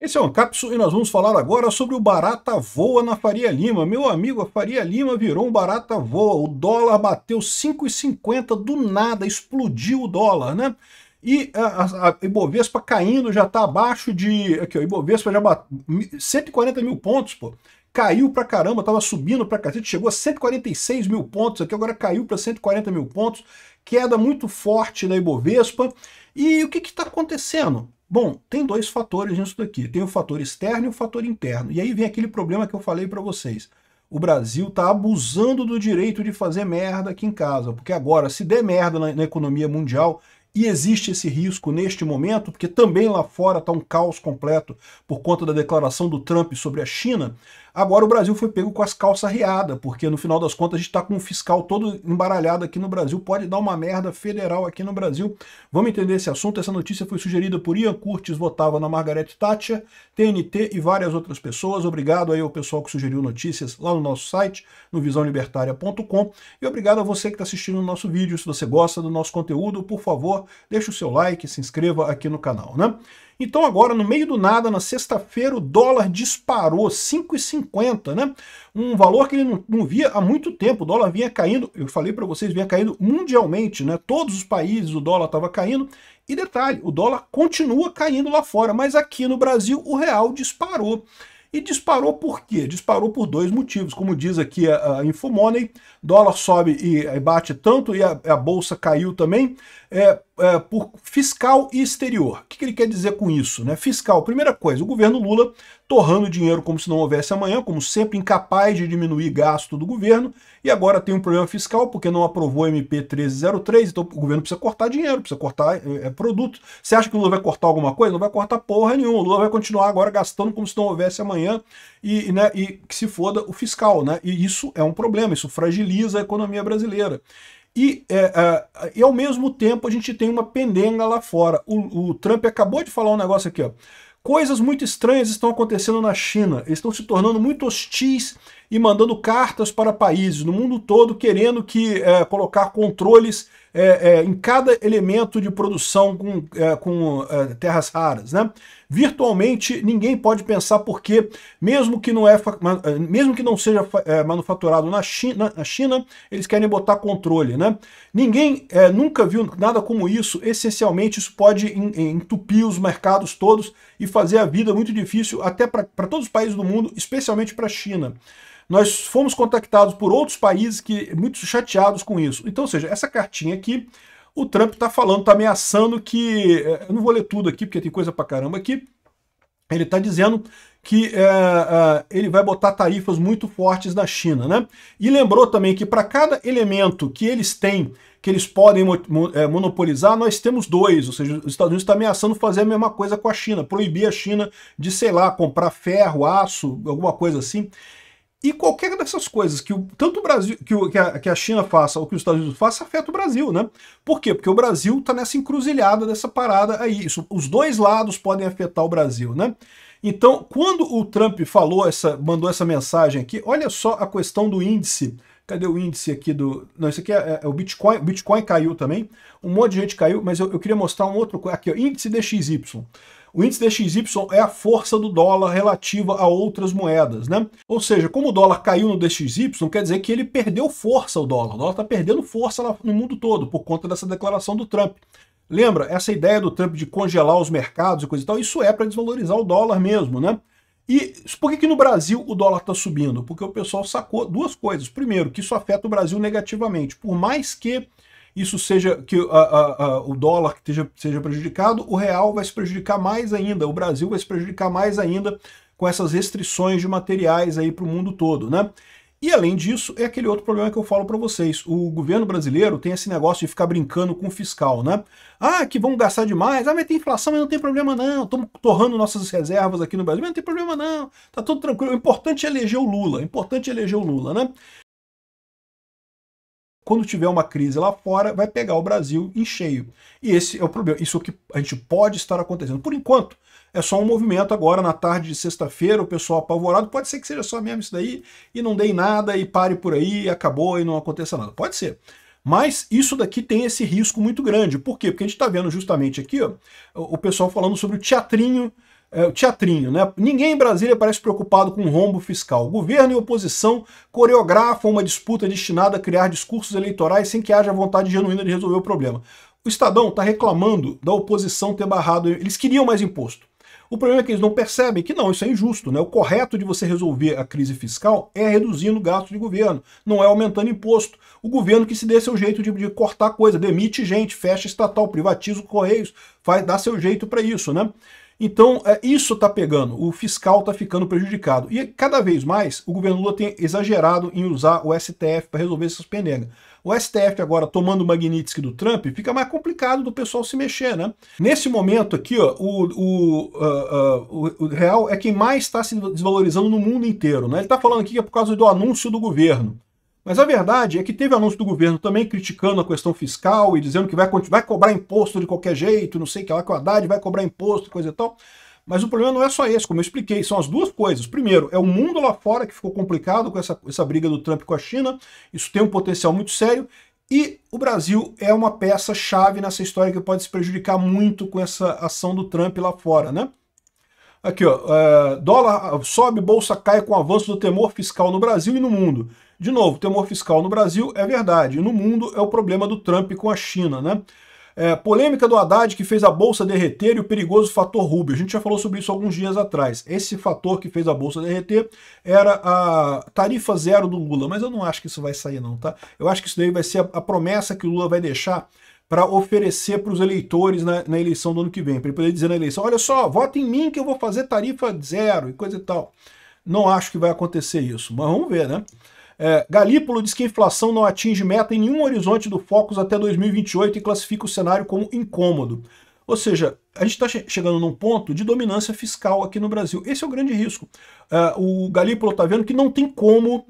Esse é o Ancapsu e nós vamos falar agora sobre o barata voa na Faria Lima. Meu amigo, a Faria Lima virou um barata voa. O dólar bateu 5,50 do nada, explodiu o dólar, né? E a Ibovespa caindo, já está abaixo de... Aqui, ó, a Ibovespa já bateu 140 mil pontos, pô. Caiu pra caramba, estava subindo pra cacete, chegou a 146 mil pontos aqui, agora caiu para 140 mil pontos. Queda muito forte da Ibovespa. E o que está acontecendo? Bom, tem dois fatores nisso daqui. Tem o fator externo e o fator interno. E aí vem aquele problema que eu falei para vocês. O Brasil está abusando do direito de fazer merda aqui em casa. Porque agora, se der merda na economia mundial, e existe esse risco neste momento, porque também lá fora está um caos completo por conta da declaração do Trump sobre a China, agora o Brasil foi pego com as calças riadas, porque no final das contas a gente está com o fiscal todo embaralhado aqui no Brasil, pode dar uma merda federal aqui no Brasil. Vamos entender esse assunto. Essa notícia foi sugerida por Ian Curtis, votava na Margaret Thatcher, TNT e várias outras pessoas. Obrigado aí ao pessoal que sugeriu notícias lá no nosso site, no visãolibertaria.com, e obrigado a você que está assistindo o nosso vídeo. Se você gosta do nosso conteúdo, por favor, deixa o seu like, se inscreva aqui no canal, né? Então agora, no meio do nada, na sexta-feira, o dólar disparou 5,50, né? Um valor que ele não via há muito tempo. O dólar vinha caindo, eu falei para vocês, vinha caindo mundialmente, né? Todos os países o dólar estava caindo. E detalhe, o dólar continua caindo lá fora, mas aqui no Brasil o real disparou. E disparou por quê? Disparou por dois motivos. Como diz aqui a Infomoney, dólar sobe e bate tanto, e a bolsa caiu também, por fiscal e exterior. O que ele quer dizer com isso, né? Fiscal, primeira coisa, o governo Lula torrando dinheiro como se não houvesse amanhã, como sempre, incapaz de diminuir gasto do governo, e agora tem um problema fiscal, porque não aprovou a MP 1303, então o governo precisa cortar dinheiro, precisa cortar produto. Você acha que o Lula vai cortar alguma coisa? Não vai cortar porra nenhuma. O Lula vai continuar agora gastando como se não houvesse amanhã, e que se foda o fiscal, né? E isso é um problema, isso fragiliza a economia brasileira. E ao mesmo tempo a gente tem uma pendenga lá fora. O Trump acabou de falar um negócio aqui, ó. Coisas muito estranhas estão acontecendo na China. Eles estão se tornando muito hostis e mandando cartas para países no mundo todo querendo colocar controles em cada elemento de produção com terras raras, né? Virtualmente ninguém pode pensar porque, mesmo que não seja manufaturado na China, eles querem botar controle, né? Ninguém nunca viu nada como isso. Essencialmente isso pode entupir os mercados todos e fazer a vida muito difícil até para todos os países do mundo, especialmente para a China. Nós fomos contactados por outros países muito chateados com isso. Então, ou seja, essa cartinha aqui, o Trump está falando, está ameaçando que... Eu não vou ler tudo aqui, porque tem coisa pra caramba aqui. Ele está dizendo que ele vai botar tarifas muito fortes na China, né? E lembrou também que para cada elemento que eles têm, que eles podem monopolizar, nós temos dois. Ou seja, os Estados Unidos está ameaçando fazer a mesma coisa com a China, proibir a China de, sei lá, comprar ferro, aço, alguma coisa assim. E qualquer dessas coisas que tanto o Brasil, que a China faça ou que os Estados Unidos façam, afeta o Brasil, né? Por quê? Porque o Brasil está nessa encruzilhada dessa parada aí. Os dois lados podem afetar o Brasil, né? Então, quando o Trump mandou essa mensagem aqui, olha só a questão do índice. Cadê o índice aqui do... Não, isso aqui é o Bitcoin. O Bitcoin caiu também. Um monte de gente caiu, mas eu queria mostrar um outro... Aqui, ó, índice DXY. O índice DXY é a força do dólar relativa a outras moedas, né? Ou seja, como o dólar caiu no DXY, quer dizer que ele perdeu força, o dólar está perdendo força lá no mundo todo por conta dessa declaração do Trump. Lembra, essa ideia do Trump de congelar os mercados e coisa e tal, isso é para desvalorizar o dólar mesmo, né? E por que no Brasil o dólar está subindo? Porque o pessoal sacou duas coisas. Primeiro, que isso afeta o Brasil negativamente. Por mais que isso seja, que o dólar seja prejudicado, o real vai se prejudicar mais ainda, o Brasil vai se prejudicar mais ainda com essas restrições de materiais aí para o mundo todo, né? E além disso, é aquele outro problema que eu falo para vocês. O governo brasileiro tem esse negócio de ficar brincando com o fiscal, né? Ah, que vão gastar demais. Ah, mas tem inflação, mas não tem problema não. Estamos torrando nossas reservas aqui no Brasil, mas não tem problema não. Tá tudo tranquilo. O importante é eleger o Lula. O importante é eleger o Lula, né? Quando tiver uma crise lá fora, vai pegar o Brasil em cheio. E esse é o problema. Isso é o que a gente pode estar acontecendo. Por enquanto, é só um movimento agora, na tarde de sexta-feira, o pessoal apavorado. Pode ser que seja só mesmo isso daí, e não dê em nada, e pare por aí, e acabou, e não aconteça nada. Pode ser. Mas isso daqui tem esse risco muito grande. Por quê? Porque a gente está vendo justamente aqui, ó, o pessoal falando sobre o teatrinho o teatrinho, né? Ninguém em Brasília parece preocupado com o rombo fiscal. Governo e oposição coreografam uma disputa destinada a criar discursos eleitorais sem que haja vontade genuína de resolver o problema. O Estadão está reclamando da oposição ter barrado, eles queriam mais imposto. O problema é que eles não percebem que não, isso é injusto, né? O correto de você resolver a crise fiscal é reduzindo o gasto de governo, não é aumentando imposto. O governo que se dê seu jeito de cortar coisa, demite gente, fecha estatal, privatiza os Correios, dá seu jeito para isso, né? Então, isso está pegando, o fiscal está ficando prejudicado. E cada vez mais o governo Lula tem exagerado em usar o STF para resolver essas penegas. O STF agora tomando o Magnitsky do Trump, fica mais complicado do pessoal se mexer, né? Nesse momento aqui, ó, o real é quem mais está se desvalorizando no mundo inteiro, né? Ele está falando aqui que é por causa do anúncio do governo. Mas a verdade é que teve anúncio do governo também criticando a questão fiscal e dizendo que vai cobrar imposto de qualquer jeito, não sei o que lá, que o Haddad vai cobrar imposto, coisa e tal. Mas o problema não é só esse, como eu expliquei, são as duas coisas. Primeiro, é o mundo lá fora que ficou complicado com essa briga do Trump com a China, isso tem um potencial muito sério, e o Brasil é uma peça-chave nessa história que pode se prejudicar muito com essa ação do Trump lá fora, né? Aqui, ó, dólar sobe, bolsa cai com o avanço do temor fiscal no Brasil e no mundo. De novo, temor fiscal no Brasil é verdade, e no mundo é o problema do Trump com a China, né? Polêmica do Haddad que fez a bolsa derreter e o perigoso fator Rubio. A gente já falou sobre isso alguns dias atrás. Esse fator que fez a bolsa derreter era a tarifa zero do Lula, mas eu não acho que isso vai sair não, tá? Eu acho que isso daí vai ser a promessa que o Lula vai deixar para oferecer para os eleitores na eleição do ano que vem, para ele poder dizer na eleição, olha só, vota em mim que eu vou fazer tarifa zero e coisa e tal. Não acho que vai acontecer isso, mas vamos ver, né? Galípolo diz que a inflação não atinge meta em nenhum horizonte do Focus até 2028 e classifica o cenário como incômodo. Ou seja, a gente está chegando num ponto de dominância fiscal aqui no Brasil. Esse é o grande risco. O Galípolo está vendo que não tem como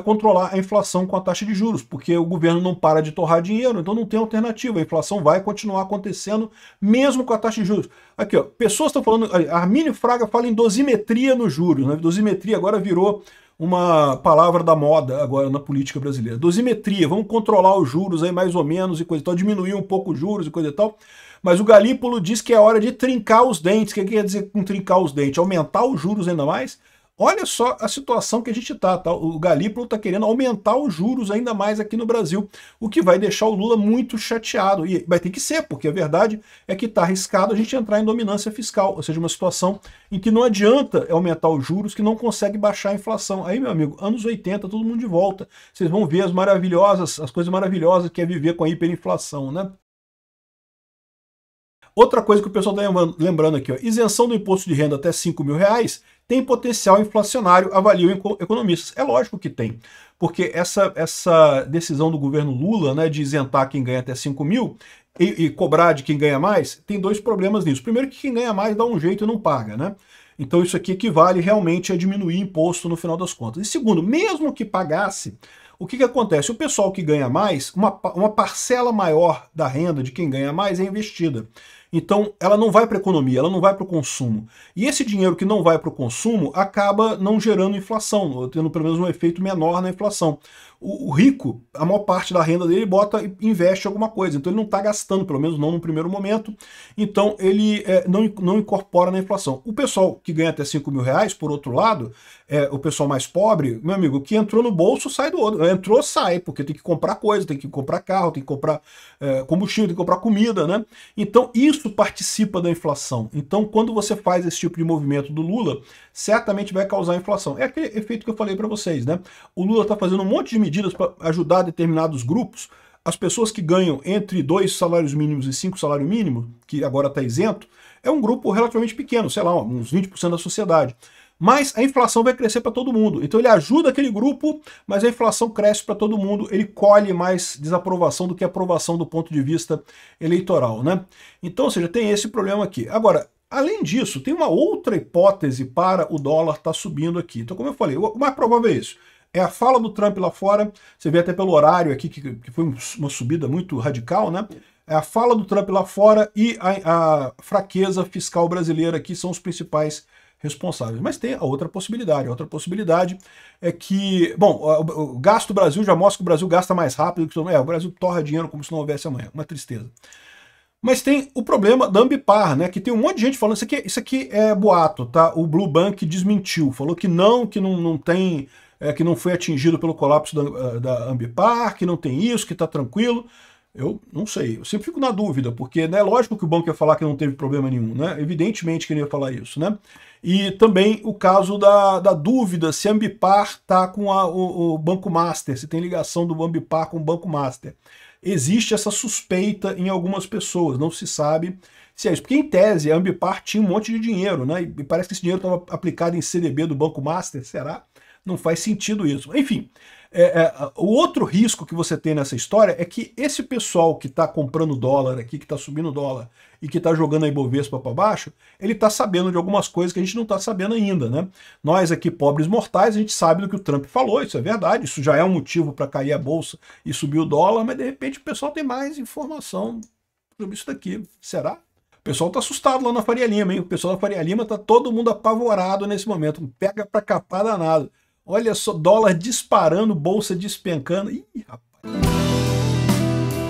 controlar a inflação com a taxa de juros, porque o governo não para de torrar dinheiro, então não tem alternativa. A inflação vai continuar acontecendo mesmo com a taxa de juros. Aqui, ó, pessoas estão falando, a Armínio Fraga fala em dosimetria nos juros, né? Dosimetria agora virou uma palavra da moda agora na política brasileira. Dosimetria, vamos controlar os juros aí mais ou menos e coisa e tal, diminuir um pouco os juros e coisa e tal. Mas o Galípolo diz que é hora de trincar os dentes. O que quer dizer com trincar os dentes? Aumentar os juros ainda mais? Olha só a situação que a gente tá. O Galípolo está querendo aumentar os juros ainda mais aqui no Brasil, o que vai deixar o Lula muito chateado. E vai ter que ser, porque a verdade é que está arriscado a gente entrar em dominância fiscal, ou seja, uma situação em que não adianta aumentar os juros, que não consegue baixar a inflação. Aí, meu amigo, anos 80, todo mundo de volta. Vocês vão ver as coisas maravilhosas que é viver com a hiperinflação, né? Outra coisa que o pessoal está lembrando aqui, ó, isenção do imposto de renda até R$5.000 tem potencial inflacionário, avaliam economistas. É lógico que tem, porque essa decisão do governo Lula, né, de isentar quem ganha até 5 mil e cobrar de quem ganha mais, tem dois problemas nisso. Primeiro que quem ganha mais dá um jeito e não paga, né? Então isso aqui equivale realmente a diminuir imposto no final das contas. E segundo, mesmo que pagasse, o que acontece? O pessoal que ganha mais, uma parcela maior da renda de quem ganha mais é investida. Então, ela não vai para a economia, ela não vai para o consumo. E esse dinheiro que não vai para o consumo acaba não gerando inflação, tendo pelo menos um efeito menor na inflação. O rico, a maior parte da renda dele bota e investe em alguma coisa, então ele não está gastando, pelo menos não no primeiro momento, então ele não incorpora na inflação. O pessoal que ganha até R$5.000, por outro lado, o pessoal mais pobre, meu amigo, que entrou no bolso sai do outro, entrou sai, porque tem que comprar coisa, tem que comprar carro, tem que comprar combustível, tem que comprar comida, né? Então isso participa da inflação. Então quando você faz esse tipo de movimento do Lula, certamente vai causar inflação. É aquele efeito que eu falei para vocês, né? O Lula está fazendo um monte de medidas para ajudar determinados grupos. As pessoas que ganham entre 2 salários mínimos e 5 salários mínimos, que agora está isento, é um grupo relativamente pequeno, sei lá, uns 20% da sociedade. Mas a inflação vai crescer para todo mundo. Então ele ajuda aquele grupo, mas a inflação cresce para todo mundo. Ele colhe mais desaprovação do que aprovação do ponto de vista eleitoral, né? Então, ou seja, tem esse problema aqui. Agora, além disso, tem uma outra hipótese para o dólar estar subindo aqui. Então, como eu falei, o mais provável é isso. É a fala do Trump lá fora, você vê até pelo horário aqui, que foi uma subida muito radical, né? É a fala do Trump lá fora e a fraqueza fiscal brasileira aqui são os principais responsáveis. Mas tem a outra possibilidade. A outra possibilidade é que, bom, o gasto do Brasil já mostra que o Brasil gasta mais rápido que todo mundo. O Brasil torra dinheiro como se não houvesse amanhã. Uma tristeza. Mas tem o problema da Ambipar, né? Que tem um monte de gente falando isso aqui é boato, tá? O Blue Bank desmentiu, falou que não tem, que não foi atingido pelo colapso da Ambipar, que não tem isso, que tá tranquilo. Eu não sei, eu sempre fico na dúvida, porque é lógico que o banco ia falar que não teve problema nenhum, né? Evidentemente que ele ia falar isso, né? E também o caso da dúvida se a Ambipar tá com o Banco Master, se tem ligação do Ambipar com o Banco Master. Existe essa suspeita em algumas pessoas, não se sabe se é isso. Porque, em tese, a Ambipar tinha um monte de dinheiro, né? E parece que esse dinheiro estava aplicado em CDB do Banco Master, será? Não faz sentido isso. Enfim, o outro risco que você tem nessa história é que esse pessoal que está comprando dólar aqui, que está subindo dólar e que está jogando a Ibovespa para baixo, ele está sabendo de algumas coisas que a gente não está sabendo ainda, né? Nós aqui, pobres mortais, a gente sabe do que o Trump falou, isso é verdade, isso já é um motivo para cair a bolsa e subir o dólar, mas de repente o pessoal tem mais informação sobre isso daqui. Será? O pessoal está assustado lá na Faria Lima, hein? O pessoal da Faria Lima está todo mundo apavorado nesse momento, pega para capar danado. Olha só, dólar disparando, bolsa despencando. Ih, rapaz.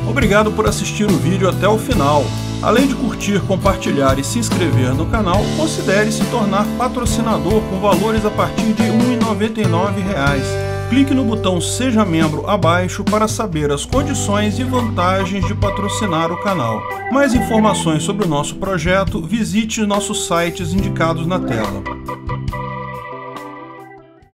Obrigado por assistir o vídeo até o final. Além de curtir, compartilhar e se inscrever no canal, considere se tornar patrocinador com valores a partir de R$ 1,99. Clique no botão Seja Membro abaixo para saber as condições e vantagens de patrocinar o canal. Mais informações sobre o nosso projeto, visite nossos sites indicados na tela.